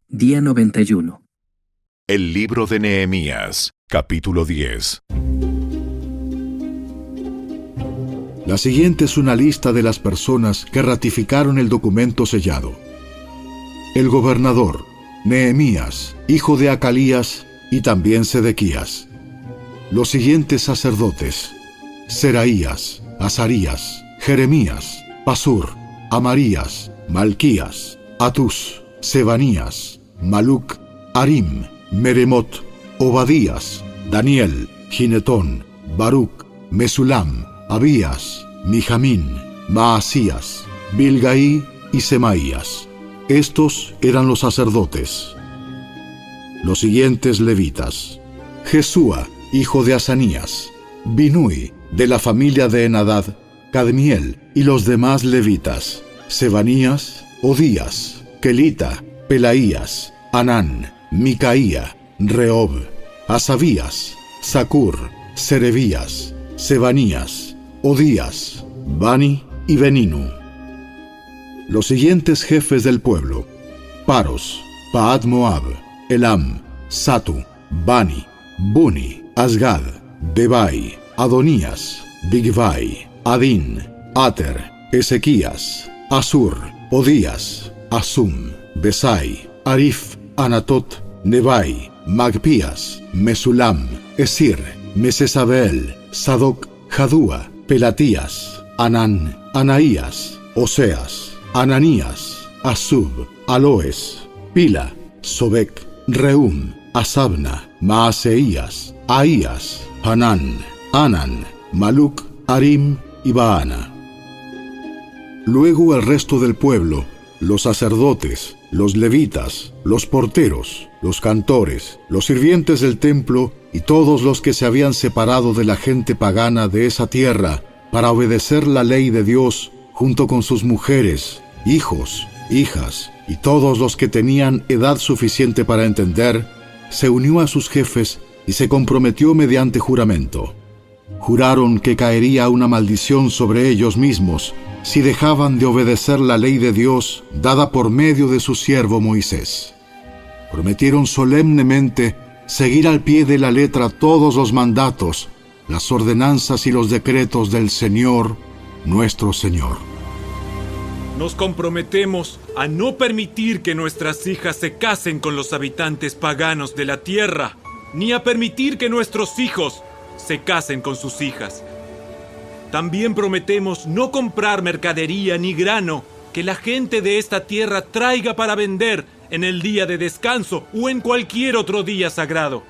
Día 91. El libro de Nehemías, capítulo 10. La siguiente es una lista de las personas que ratificaron el documento sellado. El gobernador, Nehemías, hijo de Acalías, y también Sedequías. Los siguientes sacerdotes: Seraías, Azarías, Jeremías, Pasur, Amarías, Malquías, Atús, Sebanías, Maluc, Harim, Meremot, Obadías, Daniel, Ginetón, Baruc, Mesulam, Abías, Mijamín, Maasías, Bilgaí y Semaías. Estos eran los sacerdotes. Los siguientes levitas: Jesúa, hijo de Asanías, Binui, de la familia de Enadad, Cadmiel y los demás levitas: Sebanías, Odías, Kelita, Pelaías, Anán, Micaía, Rehob, Asabías, Zacur, Serebías, Sebanías, Odías, Bani y Beninu. Los siguientes jefes del pueblo: Paros, Paat Moab, Elam, Satu, Bani, Buni, Asgad, Bebai, Adonías, Bigvai, Adín, Ater, Ezequías, Asur, Odías, Asum, Besai, Arif, Anatot, Nebai, Magpías, Mesulam, Esir, Mesesabel, Sadoc, Jadúa, Pelatías, Anán, Anaías, Oseas, Ananías, Asub, Aloes, Pila, Sobek, Reum, Asabna, Maaseías, Ahías, Hanán, Anan, Maluc, Harim y Baana. Luego el resto del pueblo, los sacerdotes, los levitas, los porteros, los cantores, los sirvientes del templo y todos los que se habían separado de la gente pagana de esa tierra para obedecer la ley de Dios, junto con sus mujeres, hijos, hijas y todos los que tenían edad suficiente para entender, se unió a sus jefes y se comprometió mediante juramento. Juraron que caería una maldición sobre ellos mismos si dejaban de obedecer la ley de Dios dada por medio de su siervo Moisés. Prometieron solemnemente seguir al pie de la letra todos los mandatos, las ordenanzas y los decretos del Señor, nuestro Señor. Nos comprometemos a no permitir que nuestras hijas se casen con los habitantes paganos de la tierra, ni a permitir que nuestros hijos se casen con sus hijas. También prometemos no comprar mercadería ni grano que la gente de esta tierra traiga para vender en el día de descanso o en cualquier otro día sagrado.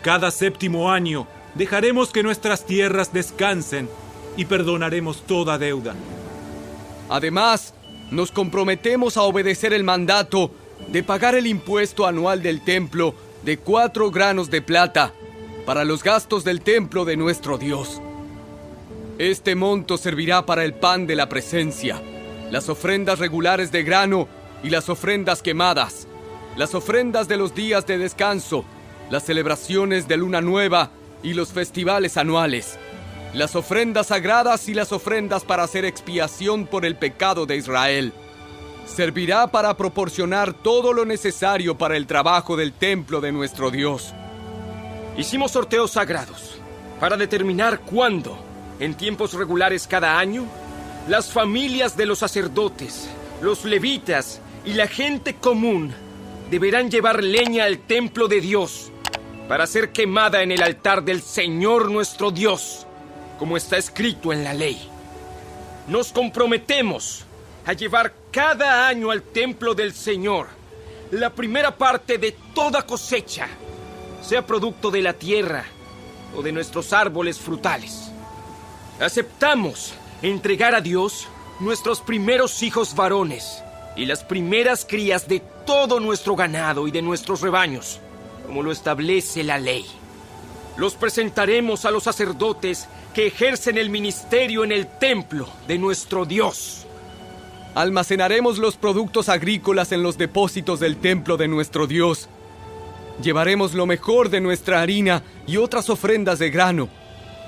Cada 7º año dejaremos que nuestras tierras descansen y perdonaremos toda deuda. Además, nos comprometemos a obedecer el mandato de pagar el impuesto anual del templo de 4 granos de plata para los gastos del templo de nuestro Dios. Este monto servirá para el pan de la presencia, las ofrendas regulares de grano y las ofrendas quemadas, las ofrendas de los días de descanso, las celebraciones de luna nueva y los festivales anuales, las ofrendas sagradas y las ofrendas para hacer expiación por el pecado de Israel. Servirá para proporcionar todo lo necesario para el trabajo del templo de nuestro Dios. Hicimos sorteos sagrados para determinar cuándo, en tiempos regulares cada año, las familias de los sacerdotes, los levitas y la gente común deberán llevar leña al templo de Dios para ser quemada en el altar del Señor nuestro Dios, como está escrito en la ley. Nos comprometemos a llevar cada año al templo del Señor la primera parte de toda cosecha, sea producto de la tierra o de nuestros árboles frutales. Aceptamos entregar a Dios nuestros primeros hijos varones y las primeras crías de todo nuestro ganado y de nuestros rebaños, como lo establece la ley. Los presentaremos a los sacerdotes que ejercen el ministerio en el templo de nuestro Dios. Almacenaremos los productos agrícolas en los depósitos del templo de nuestro Dios. Llevaremos lo mejor de nuestra harina y otras ofrendas de grano,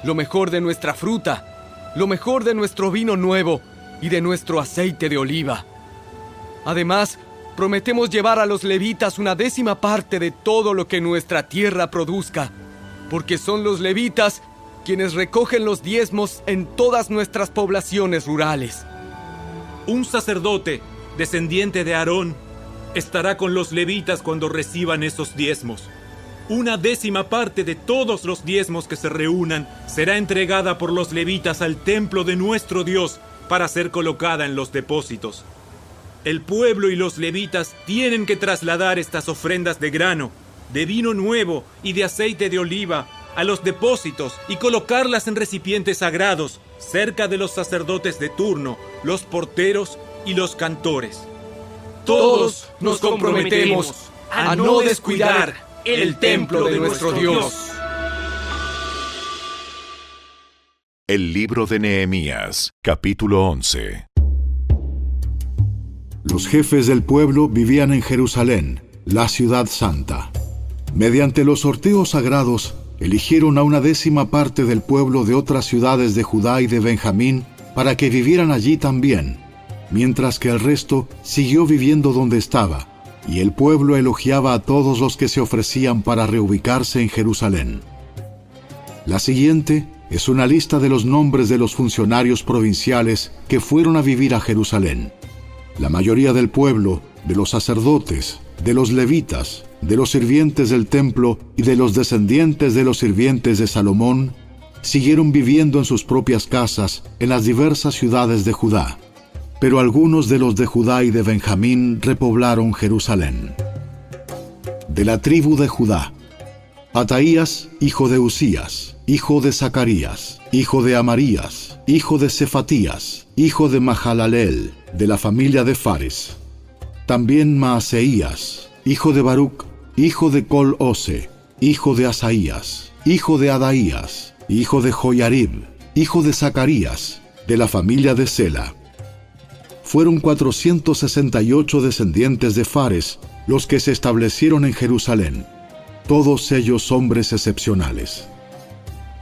lo mejor de nuestra fruta, lo mejor de nuestro vino nuevo y de nuestro aceite de oliva. Además, prometemos llevar a los levitas una 10ª parte de todo lo que nuestra tierra produzca, porque son los levitas quienes recogen los diezmos en todas nuestras poblaciones rurales. Un sacerdote, descendiente de Aarón, estará con los levitas cuando reciban esos diezmos. Una 10ª parte de todos los diezmos que se reúnan será entregada por los levitas al templo de nuestro Dios para ser colocada en los depósitos. El pueblo y los levitas tienen que trasladar estas ofrendas de grano, de vino nuevo y de aceite de oliva a los depósitos y colocarlas en recipientes sagrados cerca de los sacerdotes de turno, los porteros y los cantores. Todos nos comprometemos a no descuidar el templo de nuestro Dios. El libro de Nehemías, capítulo 11. Los jefes del pueblo vivían en Jerusalén, la ciudad santa. Mediante los sorteos sagrados, eligieron a una 10ª parte del pueblo de otras ciudades de Judá y de Benjamín para que vivieran allí también, mientras que el resto siguió viviendo donde estaba, y el pueblo elogiaba a todos los que se ofrecían para reubicarse en Jerusalén. La siguiente es una lista de los nombres de los funcionarios provinciales que fueron a vivir a Jerusalén. La mayoría del pueblo, de los sacerdotes, de los levitas, de los sirvientes del templo y de los descendientes de los sirvientes de Salomón, siguieron viviendo en sus propias casas en las diversas ciudades de Judá. Pero algunos de los de Judá y de Benjamín repoblaron Jerusalén. De la tribu de Judá: Ataías, hijo de Usías, hijo de Zacarías, hijo de Amarías, hijo de Cefatías, hijo de Mahalaleel, de la familia de Fares. También Maaseías, hijo de Baruc, hijo de Col-Ose, hijo de Asaías, hijo de Adaías, hijo de Joiarib, hijo de Zacarías, de la familia de Sela. Fueron 468 descendientes de Fares los que se establecieron en Jerusalén, todos ellos hombres excepcionales.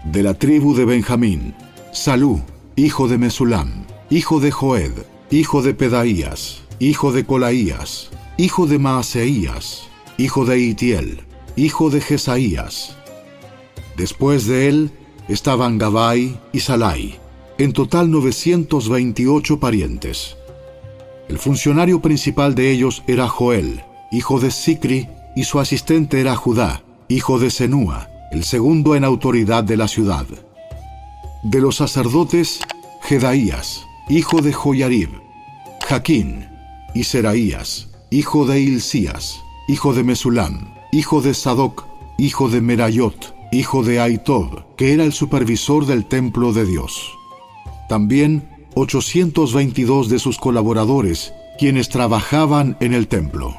De la tribu de Benjamín: Salú, hijo de Mesulam, hijo de Joed, hijo de Pedaías, hijo de Colaías, hijo de Maaseías, hijo de Itiel, hijo de Jesaías. Después de él estaban Gabai y Salai, en total 928 parientes. El funcionario principal de ellos era Joel, hijo de Sicri, y su asistente era Judá, hijo de Senúa, el segundo en autoridad de la ciudad. De los sacerdotes: Jedaías, hijo de Joiarib, Jaquín, y Seraías, hijo de Hilcías, hijo de Mesulam, hijo de Sadoc, hijo de Merayot, hijo de Aitob, que era el supervisor del templo de Dios. También 822 de sus colaboradores, quienes trabajaban en el templo.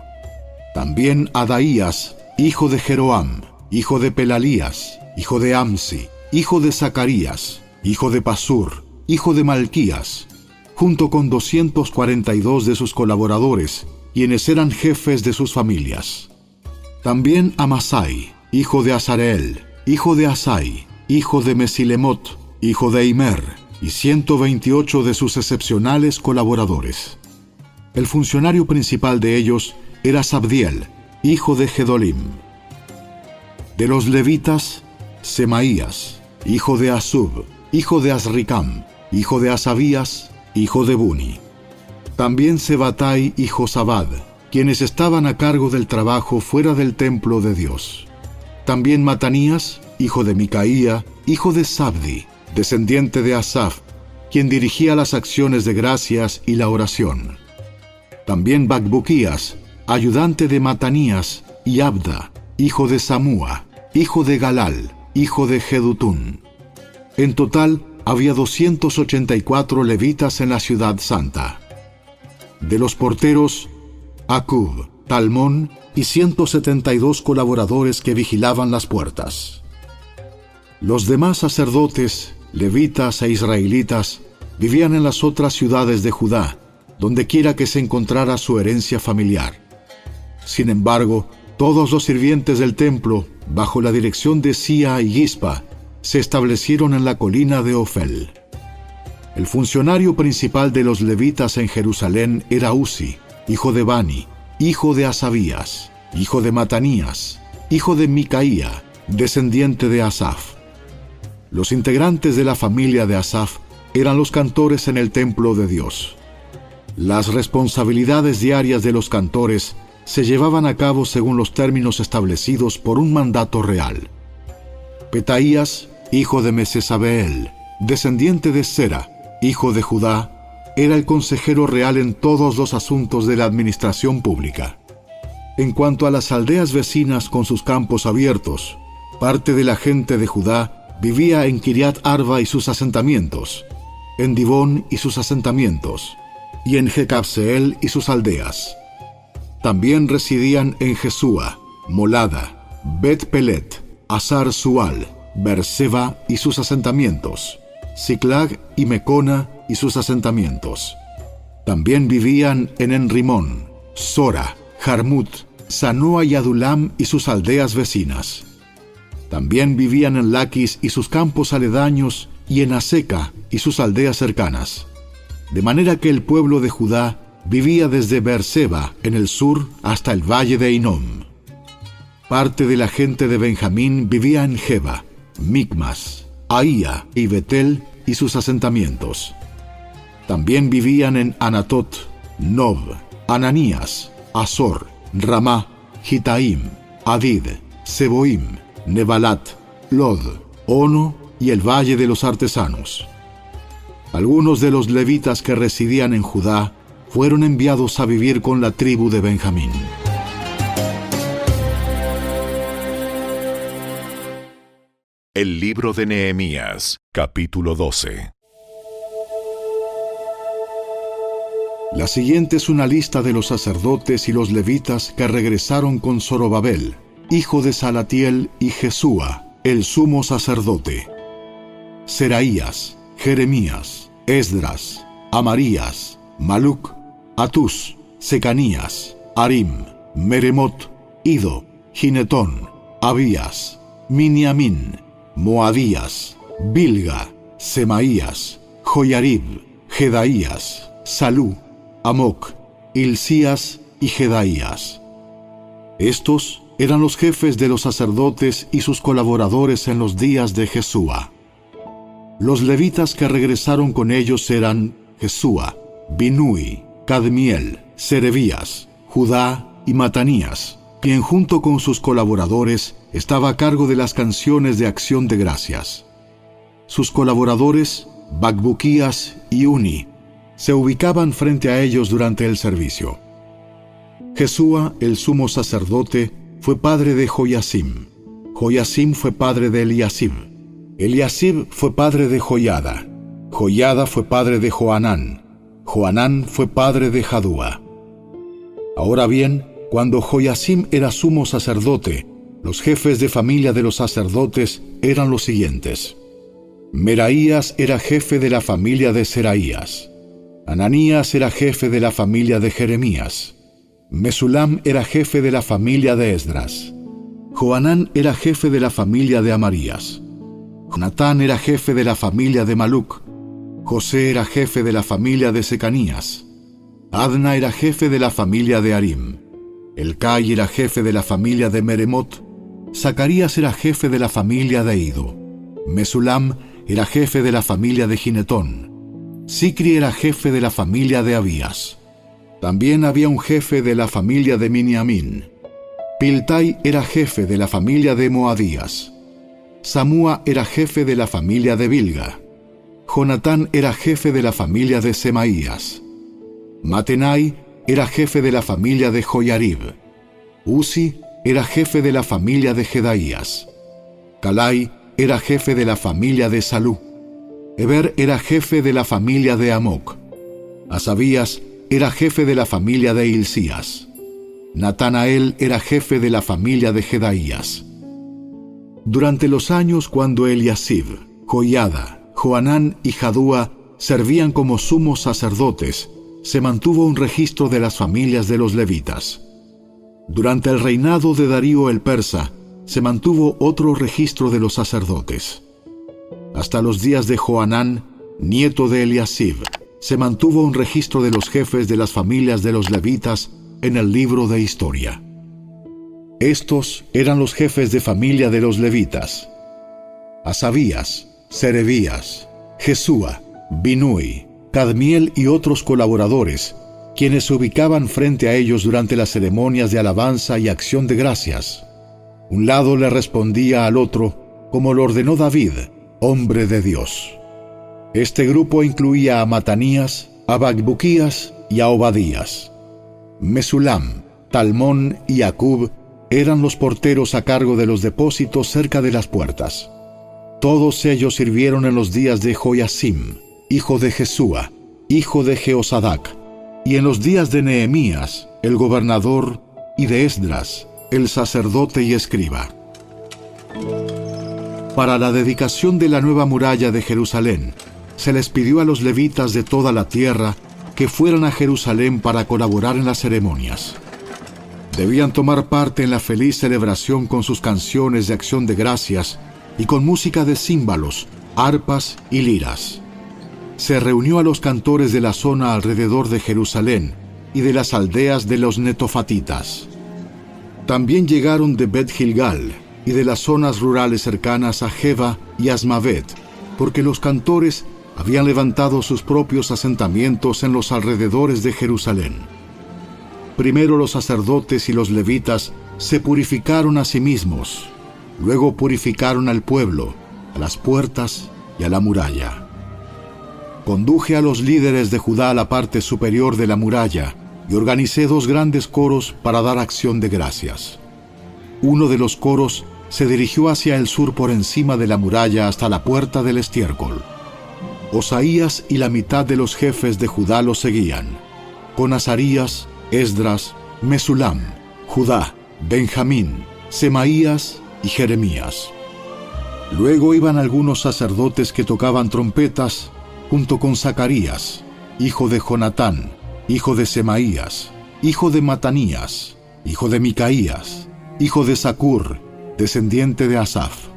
También Adaías, hijo de Jeroam, hijo de Pelalías, hijo de Amsi, hijo de Zacarías, hijo de Pasur, hijo de Malquías, junto con 242 de sus colaboradores, quienes eran jefes de sus familias. También Amasai, hijo de Azareel, hijo de Asai, hijo de Mesilemot, hijo de Imer, y 128 de sus excepcionales colaboradores. El funcionario principal de ellos era Sabdiel, hijo de Gedolim. De los levitas: Semaías, hijo de Asub, hijo de Azricam, hijo de Asabías, hijo de Buni. También Sebatai y Josabad, quienes estaban a cargo del trabajo fuera del templo de Dios. También Matanías, hijo de Micaía, hijo de Sabdi, descendiente de Asaf, quien dirigía las acciones de gracias y la oración. También Bacbuquías, ayudante de Matanías, y Abda, hijo de Samúa, hijo de Galal, hijo de Jedutún. En total, había 284 levitas en la ciudad santa. De los porteros: Acub, Talmón y 172 colaboradores que vigilaban las puertas. Los demás sacerdotes, levitas e israelitas vivían en las otras ciudades de Judá, donde quiera que se encontrara su herencia familiar. Sin embargo, todos los sirvientes del templo, bajo la dirección de Sía y Gispa, se establecieron en la colina de Ofel. El funcionario principal de los levitas en Jerusalén era Uzi, hijo de Bani, hijo de Asabías, hijo de Matanías, hijo de Micaía, descendiente de Asaf. Los integrantes de la familia de Asaf eran los cantores en el templo de Dios. Las responsabilidades diarias de los cantores se llevaban a cabo según los términos establecidos por un mandato real. Petaías, hijo de Mesesabeel, descendiente de Sera, hijo de Judá, era el consejero real en todos los asuntos de la administración pública. En cuanto a las aldeas vecinas con sus campos abiertos, parte de la gente de Judá vivía en Kiriat Arba y sus asentamientos, en Dibón y sus asentamientos, y en Jecabseel y sus aldeas. También residían en Jesúa, Molada, Bet Pelet, Asar Sual, Berseba y sus asentamientos, Siclag y Mecona y sus asentamientos. También vivían en Enrimón, Sora, Jarmut, Sanoa y Adulam y sus aldeas vecinas. También vivían en Laquis y sus campos aledaños y en Aseca y sus aldeas cercanas. De manera que el pueblo de Judá vivía desde Berseba en el sur hasta el valle de Hinom. Parte de la gente de Benjamín vivía en Geba, Micmas, Aía y Betel y sus asentamientos. También vivían en Anatot, Nob, Ananías, Azor, Ramá, Gitaim, Adid, Seboim, Nebalat, Lod, Ono y el valle de los artesanos. Algunos de los levitas que residían en Judá fueron enviados a vivir con la tribu de Benjamín. El libro de Nehemías, capítulo 12. La siguiente es una lista de los sacerdotes y los levitas que regresaron con Zorobabel, hijo de Salatiel, y Jesúa, el sumo sacerdote: Seraías, Jeremías, Esdras, Amarías, Maluc, Atús, Secanías, Arim, Meremot, Ido, Ginetón, Abías, Miniamín, Moadías, Bilga, Semaías, Joyarib, Jedaías, Salú, Amoc, Hilcías y Jedaías. Estos eran los jefes de los sacerdotes y sus colaboradores en los días de Jesúa. Los levitas que regresaron con ellos eran Jesúa, Binui, Cadmiel, Serebías, Judá y Matanías, quien junto con sus colaboradores estaba a cargo de las canciones de acción de gracias. Sus colaboradores, Bacbuquías y Uni, se ubicaban frente a ellos durante el servicio. Jesúa, el sumo sacerdote, fue padre de Joyasim. Joyasim fue padre de Eliasib. Eliasib fue padre de Joyada. Joyada fue padre de Joanán. Joanán fue padre de Jadúa. Ahora bien, cuando Joyasim era sumo sacerdote, los jefes de familia de los sacerdotes eran los siguientes: Meraías era jefe de la familia de Seraías. Ananías era jefe de la familia de Jeremías. Mesulam era jefe de la familia de Esdras. Joanán era jefe de la familia de Amarías. Jonatán era jefe de la familia de Maluc. José era jefe de la familia de Secanías. Adna era jefe de la familia de Arim. Elcai era jefe de la familia de Meremot. Zacarías era jefe de la familia de Ido. Mesulam era jefe de la familia de Ginetón. Sicri era jefe de la familia de Abías. También había un jefe de la familia de Miniamín. Piltai era jefe de la familia de Moadías. Samúa era jefe de la familia de Bilga. Jonatán era jefe de la familia de Semaías. Matenai era jefe de la familia de Joyarib. Uzi era jefe de la familia de Jedaías. Calai era jefe de la familia de Salú. Eber era jefe de la familia de Amoc. Asabías era jefe de la familia de Hilcías. Natanael era jefe de la familia de Jedaías. Durante los años cuando Eliasib, Joiada, Joanán y Jadúa servían como sumos sacerdotes, se mantuvo un registro de las familias de los levitas. Durante el reinado de Darío el persa, se mantuvo otro registro de los sacerdotes. Hasta los días de Joanán, nieto de Eliasib, se mantuvo un registro de los jefes de las familias de los levitas en el libro de historia. Estos eran los jefes de familia de los levitas: Asabías, Serebías, Jesúa, Binui, Cadmiel y otros colaboradores, quienes se ubicaban frente a ellos durante las ceremonias de alabanza y acción de gracias. Un lado le respondía al otro, como lo ordenó David, hombre de Dios. Este grupo incluía a Matanías, a Bacbuquías y a Obadías. Mesulam, Talmón y Acub eran los porteros a cargo de los depósitos cerca de las puertas. Todos ellos sirvieron en los días de Joiacim, hijo de Jesúa, hijo de Jeosadac, y en los días de Nehemías, el gobernador, y de Esdras, el sacerdote y escriba. Para la dedicación de la nueva muralla de Jerusalén, se les pidió a los levitas de toda la tierra que fueran a Jerusalén para colaborar en las ceremonias. Debían tomar parte en la feliz celebración con sus canciones de acción de gracias y con música de címbalos, arpas y liras. Se reunió a los cantores de la zona alrededor de Jerusalén y de las aldeas de los netofatitas. También llegaron de Bet Gilgal y de las zonas rurales cercanas a Jeba y Asmavet, porque los cantores habían levantado sus propios asentamientos en los alrededores de Jerusalén. Primero los sacerdotes y los levitas se purificaron a sí mismos, luego purificaron al pueblo, a las puertas y a la muralla. Conduje a los líderes de Judá a la parte superior de la muralla y organicé 2 grandes coros para dar acción de gracias. Uno de los coros se dirigió hacia el sur por encima de la muralla hasta la puerta del estiércol. Osaías y la mitad de los jefes de Judá lo seguían, con Azarías, Esdras, Mesulam, Judá, Benjamín, Semaías y Jeremías. Luego iban algunos sacerdotes que tocaban trompetas, junto con Zacarías, hijo de Jonatán, hijo de Semaías, hijo de Matanías, hijo de Micaías, hijo de Zacur, descendiente de Asaf.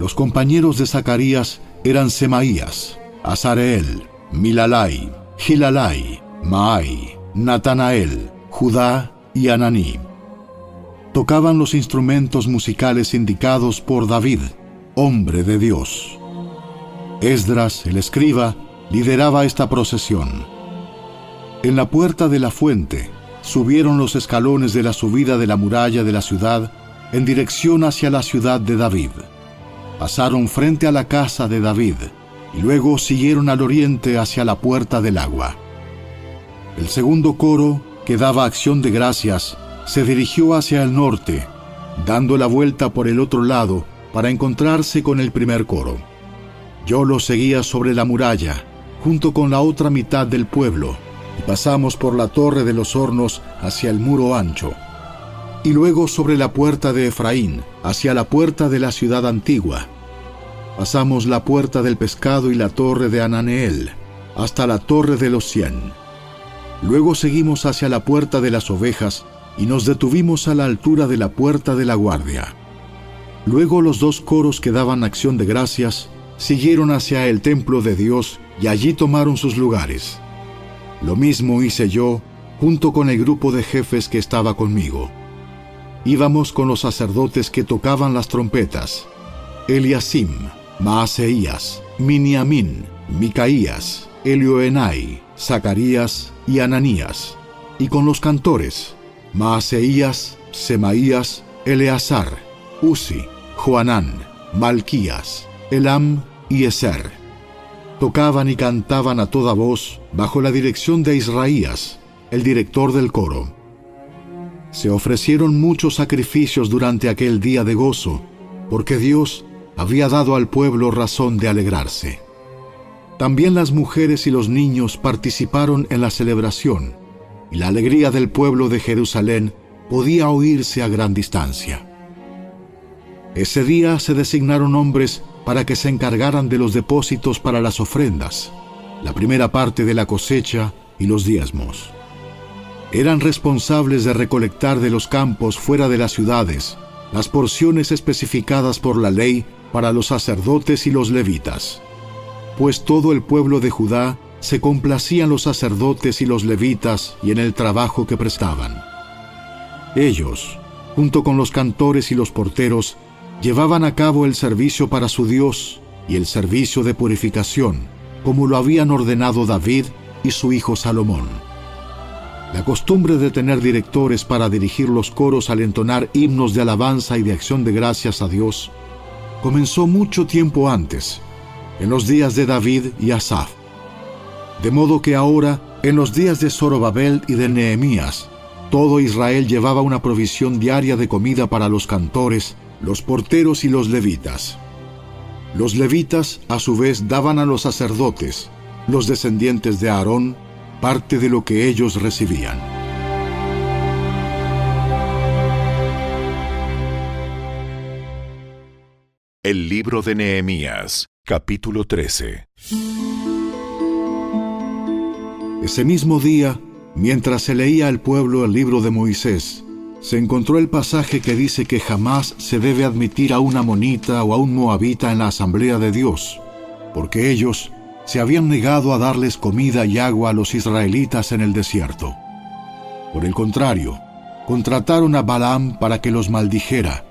Los compañeros de Zacarías eran Semaías, Azareel, Milalai, Gilalai, Maai, Natanael, Judá y Ananí. Tocaban los instrumentos musicales indicados por David, hombre de Dios. Esdras, el escriba, lideraba esta procesión. En la puerta de la fuente subieron los escalones de la subida de la muralla de la ciudad en dirección hacia la ciudad de David. Pasaron frente a la casa de David y luego siguieron al oriente hacia la puerta del agua. El segundo coro, que daba acción de gracias, se dirigió hacia el norte, dando la vuelta por el otro lado para encontrarse con el primer coro. Yo lo seguía sobre la muralla, junto con la otra mitad del pueblo, y pasamos por la torre de los hornos hacia el muro ancho, y luego sobre la puerta de Efraín, hacia la puerta de la ciudad antigua. Pasamos la puerta del pescado y la torre de Ananeel, hasta la torre de los 100. Luego seguimos hacia la puerta de las ovejas, y nos detuvimos a la altura de la puerta de la guardia. Luego los 2 coros que daban acción de gracias siguieron hacia el templo de Dios y allí tomaron sus lugares. Lo mismo hice yo, junto con el grupo de jefes que estaba conmigo. Íbamos con los sacerdotes que tocaban las trompetas: Eliasim, Maaseías, Miniamín, Micaías, Elioenai, Zacarías y Ananías, y con los cantores: Maaseías, Semaías, Eleazar, Uzi, Joanán, Malquías, Elam y Eser. Tocaban y cantaban a toda voz bajo la dirección de Israías, el director del coro. Se ofrecieron muchos sacrificios durante aquel día de gozo, porque Dios había dado al pueblo razón de alegrarse. También las mujeres y los niños participaron en la celebración, y la alegría del pueblo de Jerusalén podía oírse a gran distancia. Ese día se designaron hombres para que se encargaran de los depósitos para las ofrendas, la primera parte de la cosecha y los diezmos. Eran responsables de recolectar de los campos fuera de las ciudades las porciones especificadas por la ley para los sacerdotes y los levitas, pues todo el pueblo de Judá se complacían los sacerdotes y los levitas y en el trabajo que prestaban. Ellos, junto con los cantores y los porteros, llevaban a cabo el servicio para su Dios y el servicio de purificación, como lo habían ordenado David y su hijo Salomón. La costumbre de tener directores para dirigir los coros al entonar himnos de alabanza y de acción de gracias a Dios comenzó mucho tiempo antes, en los días de David y Asaf. De modo que ahora, en los días de Zorobabel y de Nehemías, todo Israel llevaba una provisión diaria de comida para los cantores, los porteros y los levitas. Los levitas, a su vez, daban a los sacerdotes, los descendientes de Aarón, parte de lo que ellos recibían. El libro de Nehemías, capítulo 13. Ese mismo día, mientras se leía al pueblo el libro de Moisés, se encontró el pasaje que dice que jamás se debe admitir a un amonita o a un moabita en la asamblea de Dios, porque ellos se habían negado a darles comida y agua a los israelitas en el desierto. Por el contrario, contrataron a Balaam para que los maldijera,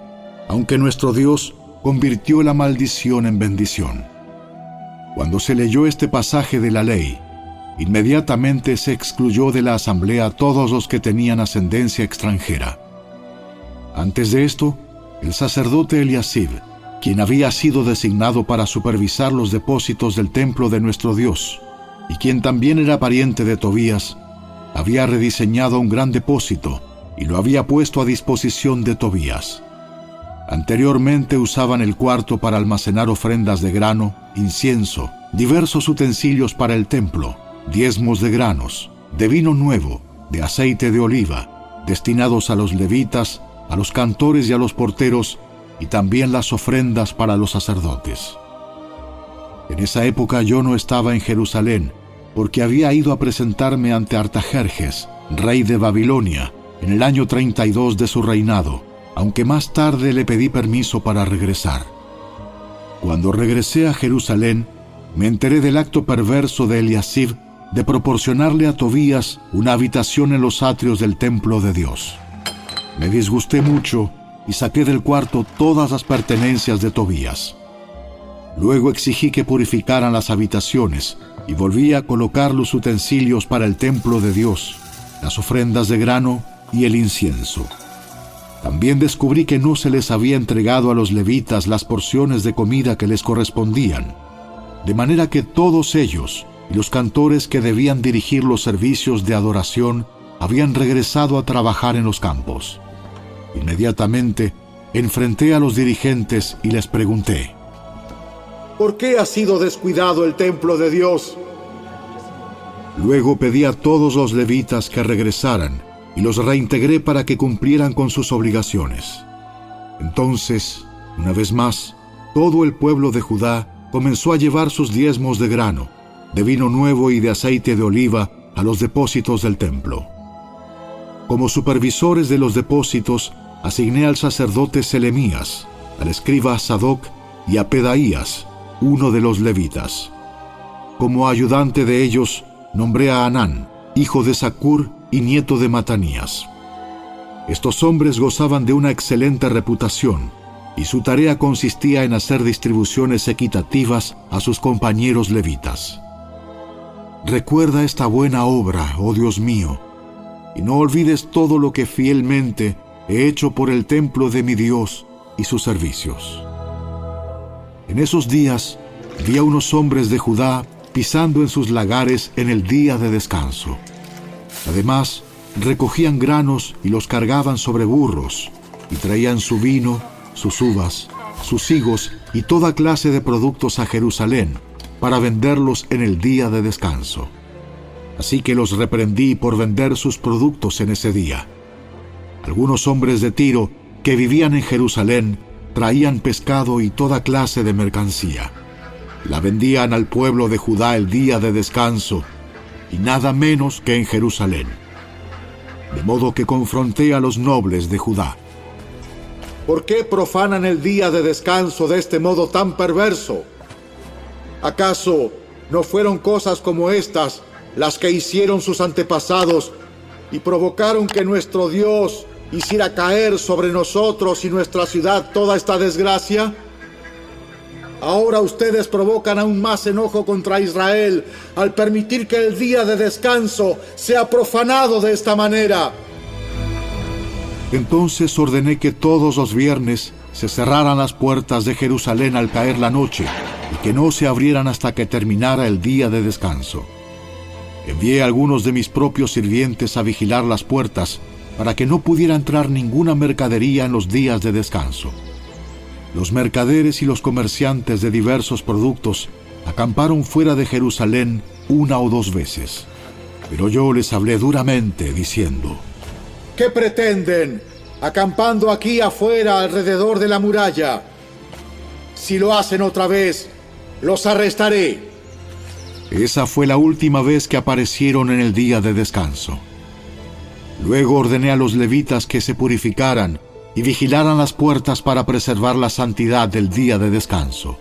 aunque nuestro Dios convirtió la maldición en bendición. Cuando se leyó este pasaje de la ley, inmediatamente se excluyó de la asamblea a todos los que tenían ascendencia extranjera. Antes de esto, el sacerdote Eliasib, quien había sido designado para supervisar los depósitos del templo de nuestro Dios, y quien también era pariente de Tobías, había rediseñado un gran depósito y lo había puesto a disposición de Tobías. Anteriormente usaban el cuarto para almacenar ofrendas de grano, incienso, diversos utensilios para el templo, diezmos de granos, de vino nuevo, de aceite de oliva, destinados a los levitas, a los cantores y a los porteros, y también las ofrendas para los sacerdotes. En esa época yo no estaba en Jerusalén, porque había ido a presentarme ante Artajerjes, rey de Babilonia, en el año 32 de su reinado, aunque más tarde le pedí permiso para regresar. Cuando regresé a Jerusalén, me enteré del acto perverso de Eliasib de proporcionarle a Tobías una habitación en los atrios del templo de Dios. Me disgusté mucho y saqué del cuarto todas las pertenencias de Tobías. Luego exigí que purificaran las habitaciones y volví a colocar los utensilios para el templo de Dios, las ofrendas de grano y el incienso. También descubrí que no se les había entregado a los levitas las porciones de comida que les correspondían, de manera que todos ellos y los cantores que debían dirigir los servicios de adoración habían regresado a trabajar en los campos. Inmediatamente enfrenté a los dirigentes y les pregunté: ¿por qué ha sido descuidado el templo de Dios? Luego pedí a todos los levitas que regresaran y los reintegré para que cumplieran con sus obligaciones. Entonces, una vez más, todo el pueblo de Judá comenzó a llevar sus diezmos de grano, de vino nuevo y de aceite de oliva a los depósitos del templo. Como supervisores de los depósitos, asigné al sacerdote Selemías, al escriba Sadoc y a Pedaías, uno de los levitas. Como ayudante de ellos, nombré a Anán, hijo de Zacur y nieto de Matanías. Estos hombres gozaban de una excelente reputación, y su tarea consistía en hacer distribuciones equitativas a sus compañeros levitas. Recuerda esta buena obra, oh Dios mío, y no olvides todo lo que fielmente he hecho por el templo de mi Dios y sus servicios. En esos días vi a unos hombres de Judá pisando en sus lagares en el día de descanso. Además, recogían granos y los cargaban sobre burros, y traían su vino, sus uvas, sus higos y toda clase de productos a Jerusalén para venderlos en el día de descanso. Así que los reprendí por vender sus productos en ese día. Algunos hombres de Tiro que vivían en Jerusalén traían pescado y toda clase de mercancía. La vendían al pueblo de Judá el día de descanso, y nada menos que en Jerusalén. De modo que confronté a los nobles de Judá. ¿Por qué profanan el día de descanso de este modo tan perverso? ¿Acaso ¿No fueron cosas como estas las que hicieron sus antepasados y provocaron que nuestro Dios hiciera caer sobre nosotros y nuestra ciudad toda esta desgracia? Ahora ustedes provocan aún más enojo contra Israel al permitir que el día de descanso sea profanado de esta manera. Entonces ordené que todos los viernes se cerraran las puertas de Jerusalén al caer la noche y que no se abrieran hasta que terminara el día de descanso. Envié a algunos de mis propios sirvientes a vigilar las puertas para que no pudiera entrar ninguna mercadería en los días de descanso. Los mercaderes y los comerciantes de diversos productos acamparon fuera de Jerusalén 1 o 2 veces. Pero yo les hablé duramente, diciendo: ¿Qué pretenden, acampando aquí afuera alrededor de la muralla? Si lo hacen otra vez, los arrestaré. Esa fue la última vez que aparecieron en el día de descanso. Luego ordené a los levitas que se purificaran y vigilaran las puertas para preservar la santidad del día de descanso.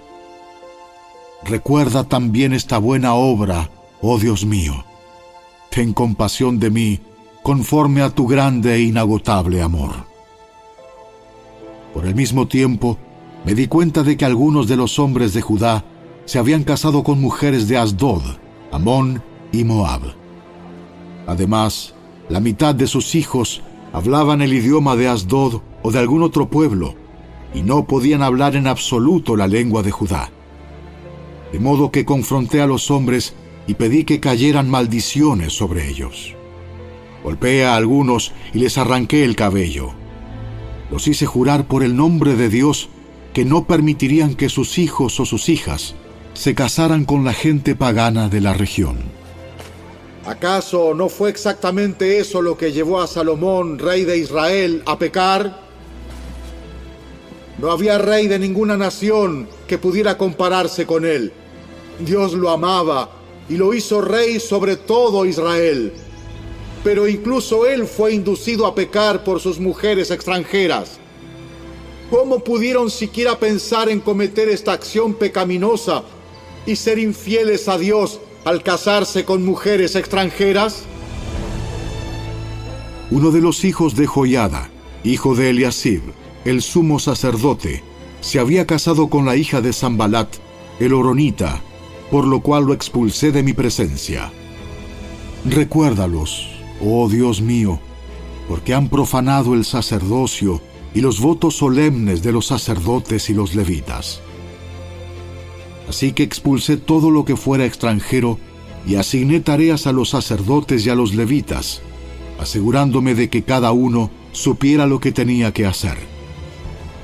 Recuerda también esta buena obra, oh Dios mío. Ten compasión de mí, conforme a tu grande e inagotable amor. Por el mismo tiempo, me di cuenta de que algunos de los hombres de Judá se habían casado con mujeres de Asdod, Amón y Moab. Además, la mitad de sus hijos hablaban el idioma de Asdod o de algún otro pueblo, y no podían hablar en absoluto la lengua de Judá. De modo que confronté a los hombres y pedí que cayeran maldiciones sobre ellos. Golpeé a algunos y les arranqué el cabello. Los hice jurar por el nombre de Dios que no permitirían que sus hijos o sus hijas se casaran con la gente pagana de la región. ¿Acaso no fue exactamente eso lo que llevó a Salomón, rey de Israel, a pecar? No había rey de ninguna nación que pudiera compararse con él. Dios lo amaba y lo hizo rey sobre todo Israel. Pero incluso él fue inducido a pecar por sus mujeres extranjeras. ¿Cómo pudieron siquiera pensar en cometer esta acción pecaminosa y ser infieles a Dios al casarse con mujeres extranjeras? Uno de los hijos de Joiada, hijo de Eliasib, el sumo sacerdote, se había casado con la hija de Sanbalat, el horonita, por lo cual lo expulsé de mi presencia. Recuérdalos, oh Dios mío, porque han profanado el sacerdocio y los votos solemnes de los sacerdotes y los levitas. Así que expulsé todo lo que fuera extranjero y asigné tareas a los sacerdotes y a los levitas, asegurándome de que cada uno supiera lo que tenía que hacer.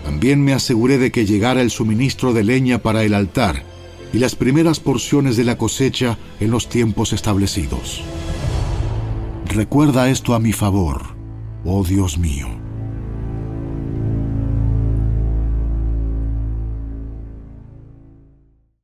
También me aseguré de que llegara el suministro de leña para el altar y las primeras porciones de la cosecha en los tiempos establecidos. Recuerda esto a mi favor, oh Dios mío.